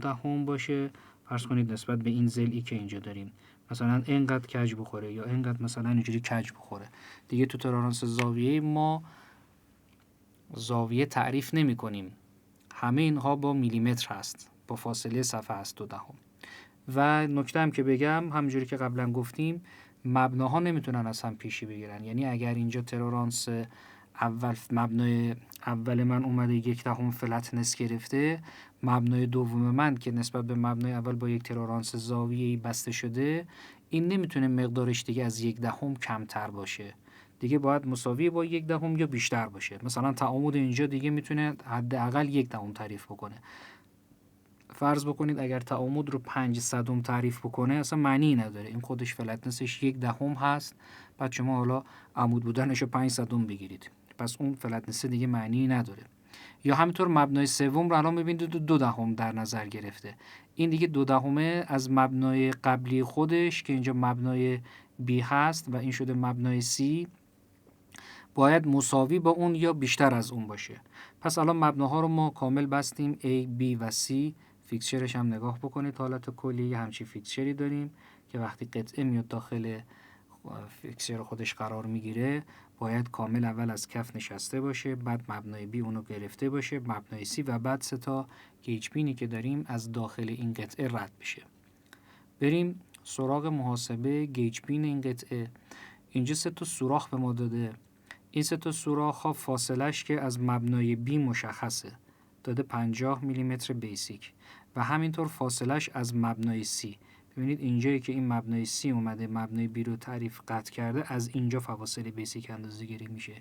دهم باشه، فرض کنید نسبت به این ضلعی که اینجا داریم مثلا اینقدر کج بخوره یا اینقدر مثلا اینجوری کج بخوره. دیگه تو ترورانس زاویه ما زاویه تعریف نمی کنیم، همه اینها با میلیمتر هست، با فاصله صفحه هست 2 دهم. و نکته هم که بگم، همونجوری که قبلا گفتیم، مبناها نمیتونن از هم پیشی بگیرن. یعنی اگر اینجا ترورانس مبنای اول من اومده 1 دهم فلتنس گرفته، مبنای دوم من که نسبت به مبنای اول با یک ترورانس زاویه‌ای بسته شده، این نمیتونه مقدارش دیگه از 1 دهم کمتر باشه، دیگه باید مساوی با 1 دهم یا بیشتر باشه. مثلا تعامد اینجا دیگه میتونه حداقل 1 دهم تعریف بکنه. فرض بکنید اگر تعامد رو 5 صدم تعریف بکنه، اصلا معنی نداره، این خودش فلتنسش 1 دهم هست، بعد شما حالا عمود بودنش رو 5 صدم بگیرید، پس اون فلتنس دیگه معنی نداره. یا همینطور مبنای سوم رو الان می‌بینید 2 دهم در نظر گرفته، این دیگه 2 دهمه از مبنای قبلی خودش که اینجا مبنای B هست و این شده مبنای C، باید مساوی با اون یا بیشتر از اون باشه. پس الان مبناها رو ما کامل بستیم، A، B و C. فیکسچرش هم نگاه بکنید، حالت کلی همچین فیکسچری داریم که وقتی قطعه میاد داخل فیکسچر خودش قرار میگیره، باید کامل اول از کف نشسته باشه، بعد مبنای B اونو گرفته باشه، مبنای C و بعد 3 تا گیج پینی که داریم از داخل این قطعه رد بشه. بریم سراغ محاسبه گیج پین این قطعه. اینجا 3 تا سوراخ به ما داده، این 3 تا سوراخ ها فاصلش که از مبنای B مشخصه، داده 50 میلیمتر بیسیک و همینطور فاصلش از مبنای C. ببینید اینجایی که این مبنای C اومده مبنای B رو تعریف قطع کرده، از اینجا فواصل بیسیک اندازه گیری میشه.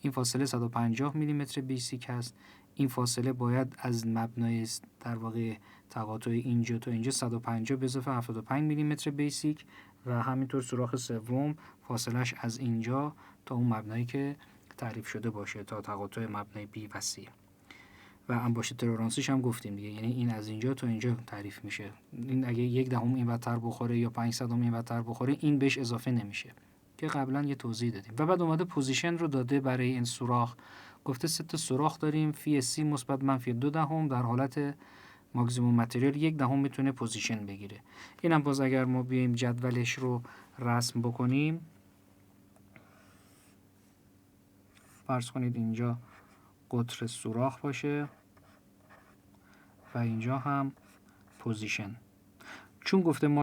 این فاصله 150 میلیمتر بیسیک هست، این فاصله باید از مبنای در واقع تقاطع اینجا تا اینجا 150 به اضافه 75 میلیمتر بیسیک و همینطور سوراخ سوم فاصلش از اینجا تا اون مبنایی که تعریف شده باشه تا تقاطع مبنای B و C. و انباشت ترورانسیش هم گفتیم دیگه، یعنی این از اینجا تا اینجا تعریف میشه، این اگه 1 دهم این ورتر بخوره یا 5 صدم این ورتر بخوره، این بهش اضافه نمیشه که قبلا یه توضیح دادیم. و بعد اومده پوزیشن رو داده برای این سوراخ، گفته 3 تا سوراخ داریم، فی C مثبت منفی 2 دهم، در حالت ماکسیموم متریال 1 دهم میتونه پوزیشن بگیره. اینم باز اگر ما بیایم جدولش رو رسم بکنیم، فرض کنید اینجا قطر سوراخ باشه و اینجا هم پوزیشن. چون گفته ما